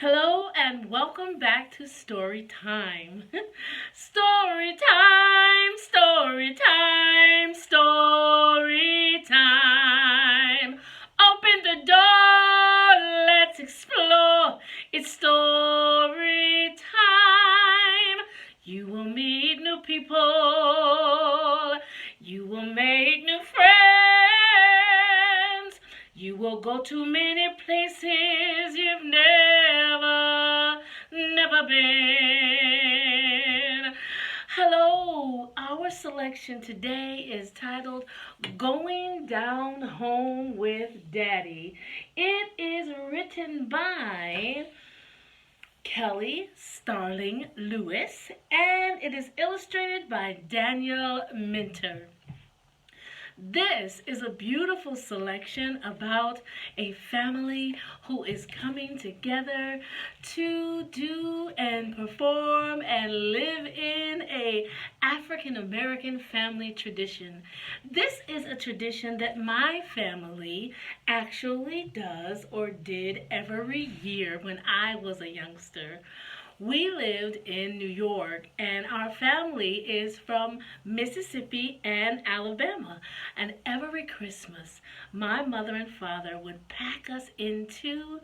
Hello and welcome back to Storytime. Storytime, storytime, storytime. Open the door, let's explore. It's story time. You will meet new people. You will make new friends. You will go to many places you've never been. Hello, our selection today is titled Going Down Home with Daddy. It is written by Kelly Starling Lewis and it is illustrated by Daniel Minter. This is a beautiful selection about a family who is coming together to do and perform and live in a African American family tradition. This is a tradition that my family actually does or did every year when I was a youngster. We lived in New York, and our family is from Mississippi and Alabama. And every Christmas, my mother and father would pack us into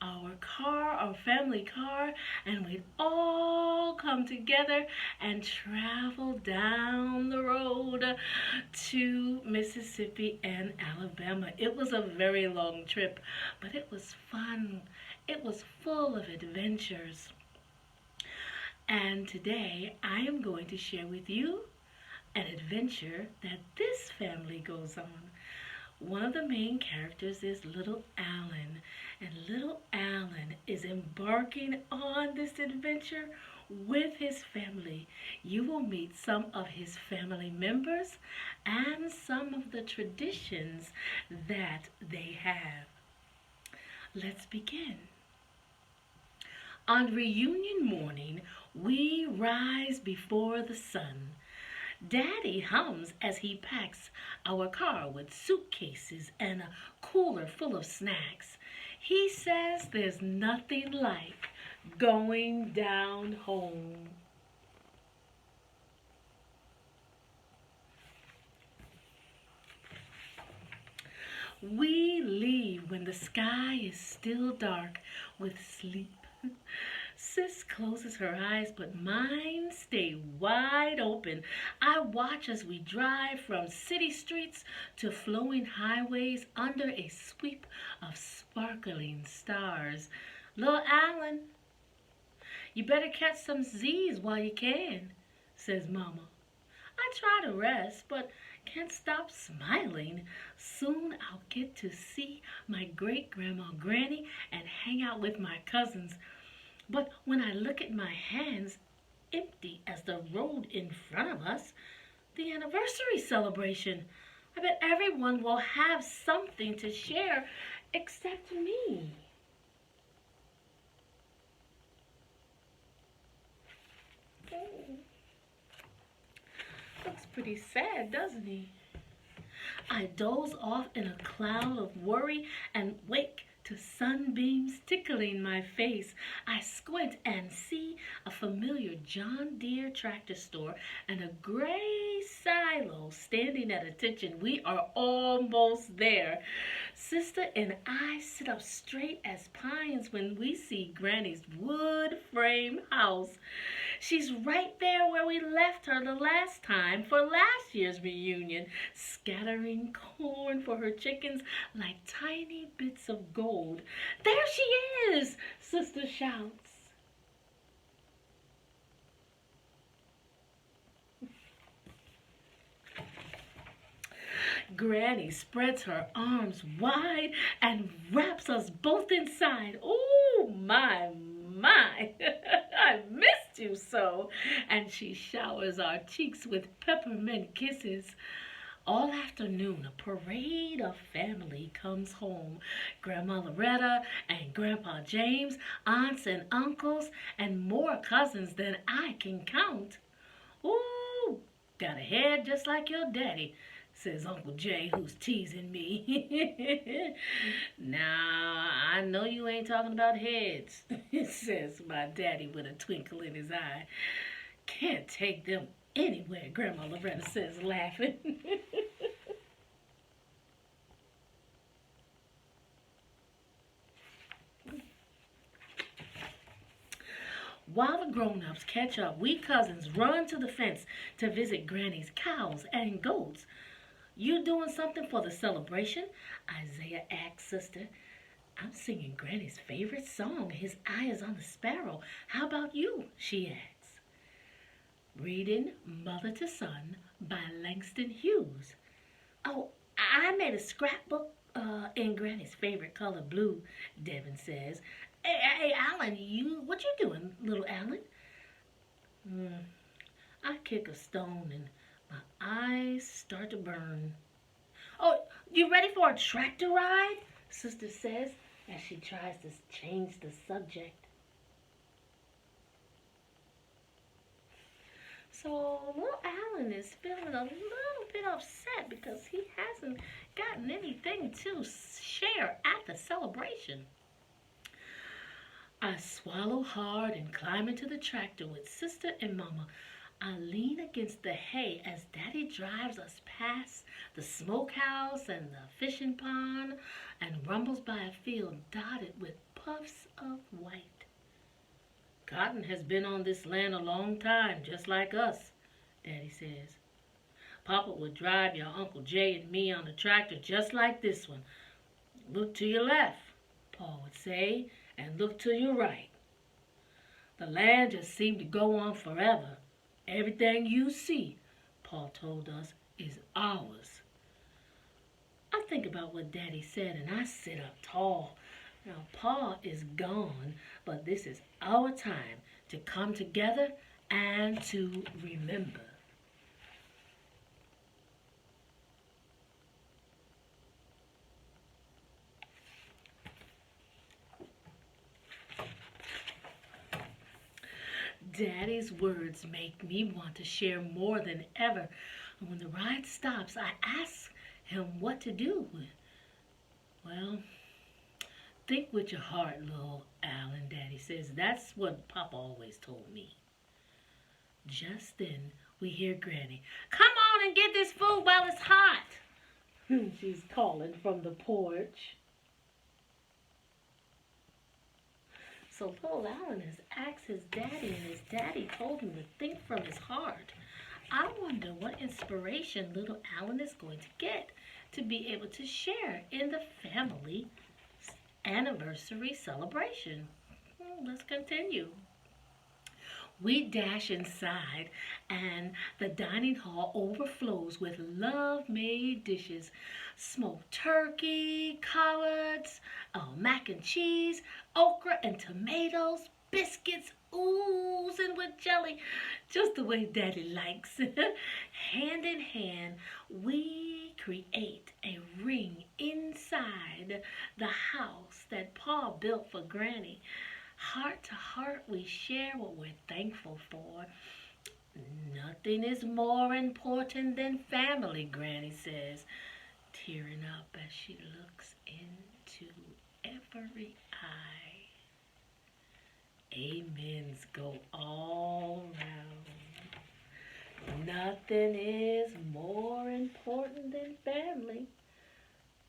our car, our family car, and we'd all come together and travel down the road to Mississippi and Alabama. It was a very long trip, but it was fun. It was full of adventures. And today I am going to share with you an adventure that this family goes on. One of the main characters is little Alan, and little Alan is embarking on this adventure with his family. You will meet some of his family members and some of the traditions that they have. Let's begin. On reunion morning, we rise before the sun. Daddy hums as he packs our car with suitcases and a cooler full of snacks. He says there's nothing like going down home. We leave when the sky is still dark with sleep. Sis closes her eyes, but mine stay wide open. I watch as we drive from city streets to flowing highways under a sweep of sparkling stars. Little Alan, you better catch some Z's while you can, says Mama. I try to rest, but can't stop smiling. Soon I'll get to see my great-grandma Granny and hang out with my cousins. But when I look at my hands, empty as the road in front of us, the anniversary celebration, I bet everyone will have something to share except me. Looks pretty sad, doesn't he? I doze off in a cloud of worry and wake to sunbeams tickling my face. I squint and see a familiar John Deere tractor store and a gray silo standing at attention. We are almost there. Sister and I sit up straight as pines when we see Granny's wood frame house. She's right there where we left her the last time for last year's reunion, scattering corn for her chickens like tiny bits of gold. There she is, Sister shouts. Granny spreads her arms wide and wraps us both inside. Oh, my. I missed you so. And she showers our cheeks with peppermint kisses. All afternoon, a parade of family comes home. Grandma Loretta and Grandpa James, aunts and uncles, and more cousins than I can count. Ooh, got a head just like your daddy. says Uncle Jay, who's teasing me. Now, I know you ain't talking about heads, says my daddy with a twinkle in his eye. Can't take them anywhere, Grandma Loretta says, laughing. While the grown-ups catch up, we cousins run to the fence to visit Granny's cows and goats. You doing something for the celebration? Isaiah asks Sister. I'm singing Granny's favorite song, His Eye is on the Sparrow. How about you? She asks. Reading Mother to Son by Langston Hughes. Oh, I made a scrapbook in Granny's favorite color, blue, Devin says. Hey, Alan, what you doing, little Alan? I kick a stone and my eyes start to burn. Oh, you ready for a tractor ride? Sister says as she tries to change the subject. So little Alan is feeling a little bit upset because he hasn't gotten anything to share at the celebration. I swallow hard and climb into the tractor with Sister and Mama. I lean against the hay as Daddy drives us past the smokehouse and the fishing pond and rumbles by a field dotted with puffs of white. Cotton has been on this land a long time, just like us, Daddy says. Papa would drive your Uncle Jay and me on a tractor just like this one. Look to your left, Pa would say, and look to your right. The land just seemed to go on forever. Everything you see, Pa told us, is ours. I think about what Daddy said and I sit up tall. Now, Pa is gone, but this is our time to come together and to remember. Daddy's words make me want to share more than ever. And when the ride stops, I ask him what to do. Well, think with your heart, little Alan, Daddy says. That's what Papa always told me. Just then, we hear Granny. Come on and get this food while it's hot. She's calling from the porch. So little Alan has asked his daddy, and his daddy told him to think from his heart. I wonder what inspiration little Alan is going to get to be able to share in the family anniversary celebration. Let's continue. We dash inside, and the dining hall overflows with love-made dishes. Smoked turkey, collards, mac and cheese, okra and tomatoes, biscuits oozing with jelly, just the way Daddy likes. Hand in hand, we create a ring inside the house that Pa built for Granny. Heart to heart, we share what we're thankful for. Nothing is more important than family, Granny says, tearing up as she looks into every eye. Amens go all round. Nothing is more important than family.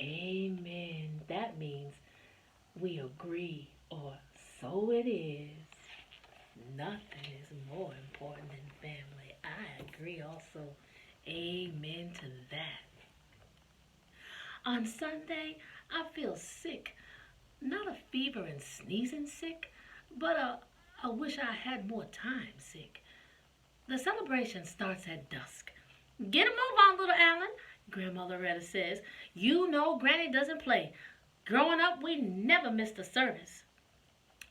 Amen. That means we agree, or so it is. Nothing is more important than family. I agree also. Amen to that. On Sunday, I feel sick. Not a fever and sneezing sick, but I wish I had more time sick. The celebration starts at dusk. Get a move on, little Alan, Grandma Loretta says. You know Granny doesn't play. Growing up, we never missed a service.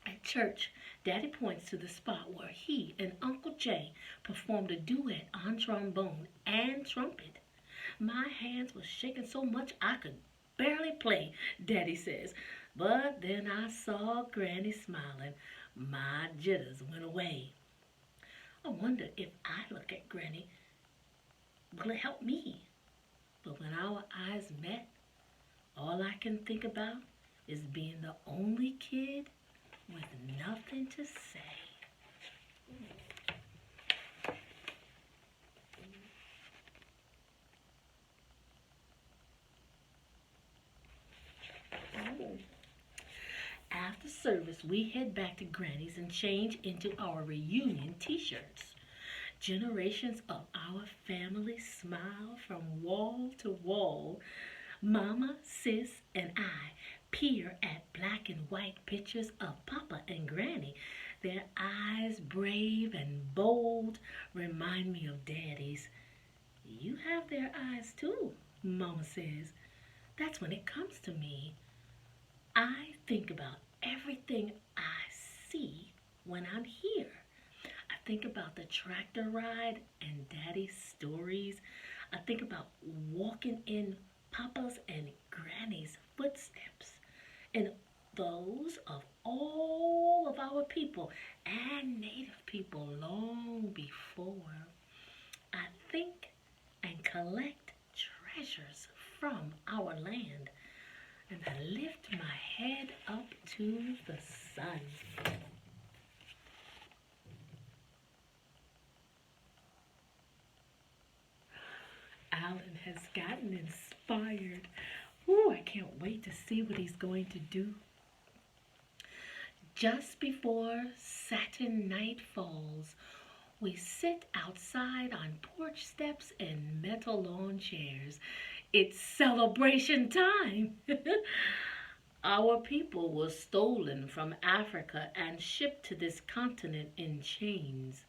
At church, Daddy points to the spot where he and Uncle Jay performed a duet on trombone and trumpet. My hands were shaking so much I could barely play, Daddy says. But then I saw Granny smiling. My jitters went away. I wonder if I look at Granny, will it help me? But when our eyes met, all I can think about is being the only kid with nothing to say. After service, we head back to Granny's and change into our reunion t-shirts. Generations of our family smile from wall to wall. Mama, sis, and I peer at black and white pictures of Papa and Granny. Their eyes, brave and bold, remind me of Daddy's. You have their eyes too, Mama says. That's when it comes to me. I think about everything I see when I'm here. I think about the tractor ride and Daddy's stories. I think about walking in Papa's and Granny's footsteps and those of all of our people and Native people long before. I think and collect treasures from our land, and I lift my head up to the sun. Alan has gotten inspired. Ooh, I can't wait to see what he's going to do. Just before satin night falls, we sit outside on porch steps and metal lawn chairs. It's celebration time. Our people were stolen from Africa and shipped to this continent in chains.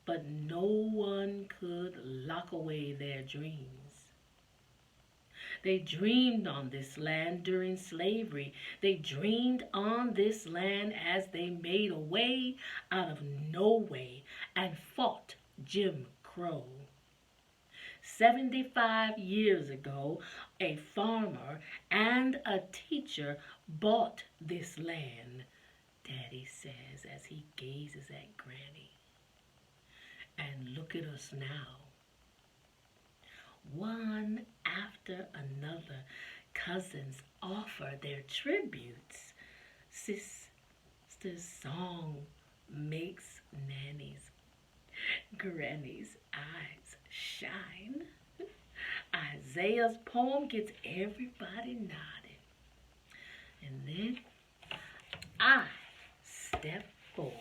But no one could lock away their dreams. They dreamed on this land during slavery. They dreamed on this land as they made a way out of no way and fought Jim Crow. 75 years ago, a farmer and a teacher bought this land, Daddy says as he gazes at Granny. And look at us now. One after another, cousins offer their tributes. Sister's song makes Granny's eyes shine. Isaiah's poem gets everybody nodding. And then I step forward.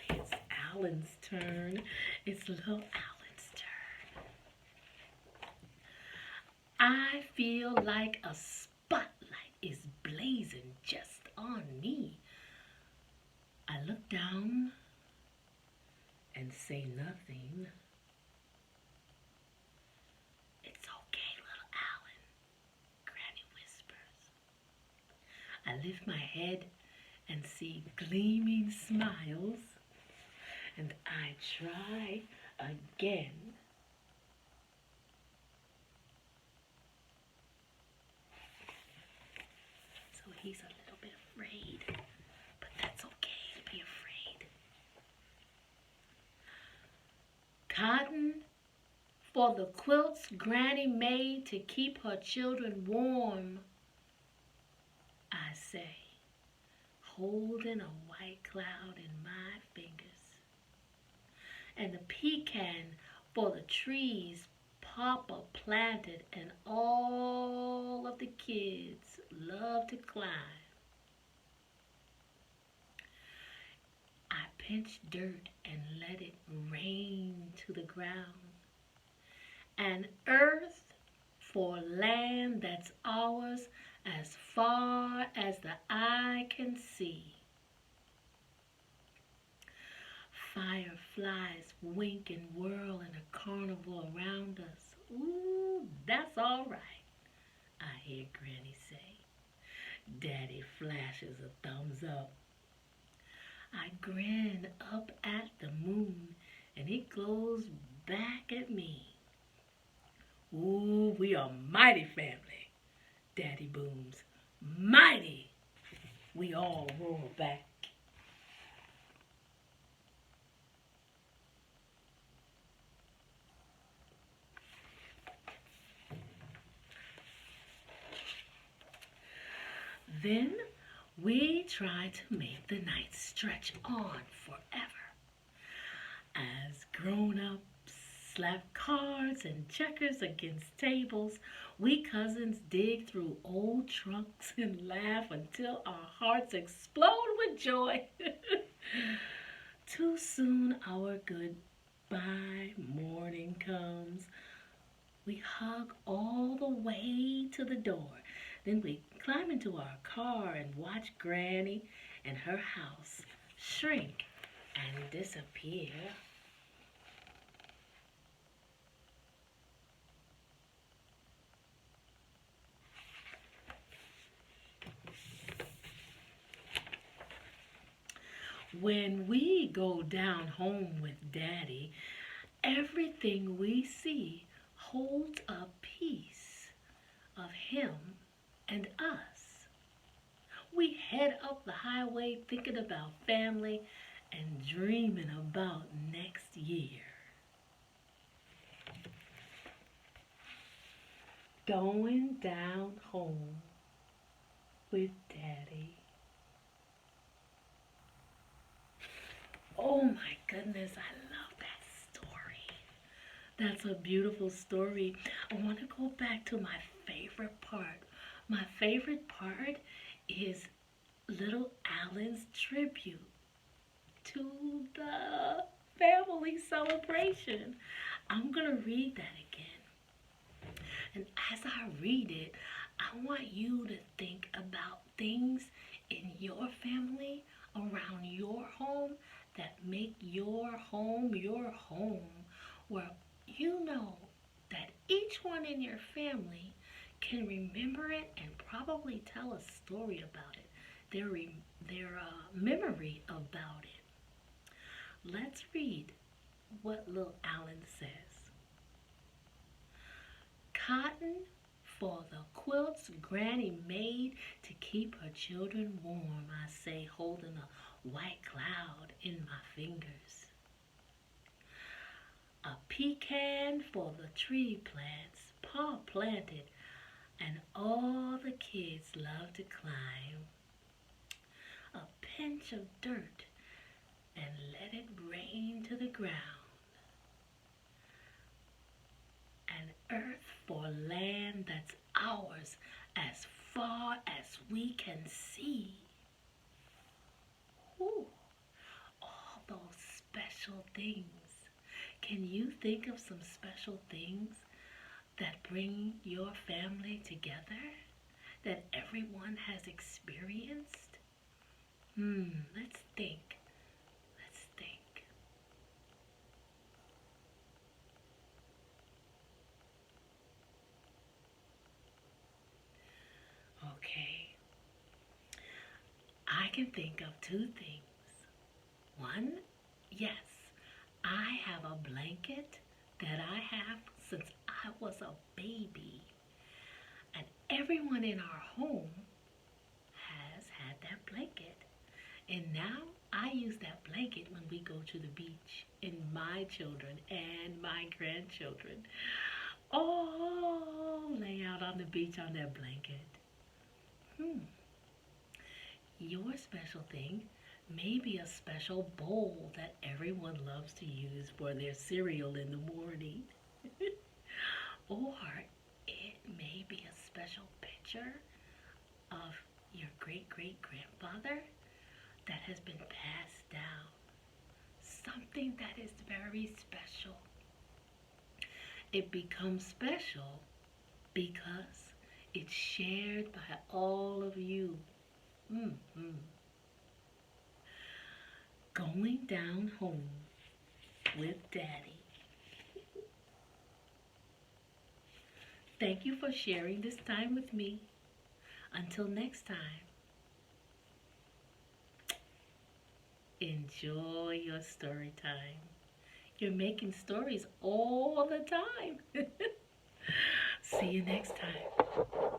It's Alan's turn. It's little Alan's turn. I feel like a spotlight is blazing just on me. I look down and say nothing. It's okay, little Alan, Granny whispers. I lift my head and see gleaming smiles, and I try again. So he's a little bit afraid, but that's okay to be afraid. Cotton for the quilts Granny made to keep her children warm, I say, holding a white cloud in my fingers. And the pecan for the trees Papa planted and all of the kids love to climb. I pinch dirt and let it rain to the ground. And earth for land that's ours as far as the eye can see. Fireflies wink and whirl in a carnival around us. Ooh, that's all right, I hear Granny say. Daddy flashes a thumbs up. I grin up at the moon and it glows back at me. Ooh, we are mighty family, Daddy booms. Mighty! We all roar back. Then we try to make the night stretch on forever. As grown-ups slap cards and checkers against tables, we cousins dig through old trunks and laugh until our hearts explode with joy. Too soon our goodbye morning comes. We hug all the way to the door. Then we climb into our car and watch Granny and her house shrink and disappear. When we go down home with Daddy, everything we see holds a piece of him and us. We head up the highway thinking about family and dreaming about next year. Going down home with Daddy. Oh my goodness, I love that story. That's a beautiful story. I want to go back to my favorite part. My favorite part is little Alan's tribute to the family celebration. I'm going to read that again. And as I read it, I want you to think about things in your family, around your home, that make your home, where you know that each one in your family can remember it and probably tell a story about it, their memory about it. Let's read what little Alan says. Cotton for the quilts Granny made to keep her children warm, I say, holding a white cloud in my fingers. A pecan for the tree plants Pa planted and all the kids love to climb. A pinch of dirt and let it rain to the ground. An earth for land that's ours as far as we can see. Ooh, all those special things. Can you think of some special things that bring your family together, that everyone has experienced? Let's think. Let's think. Okay. I can think of two things. One, yes, I have a blanket that I have since I was a baby. And everyone in our home has had that blanket. And now I use that blanket when we go to the beach, and my children and my grandchildren all lay out on the beach on that blanket. Your special thing may be a special bowl that everyone loves to use for their cereal in the morning. Or it may be a special picture of your great-great-grandfather that has been passed down. Something that is very special. It becomes special because it's shared by all of you. Going down home with Daddy. Thank you for sharing this time with me. Until next time, enjoy your story time. You're making stories all the time. See you next time.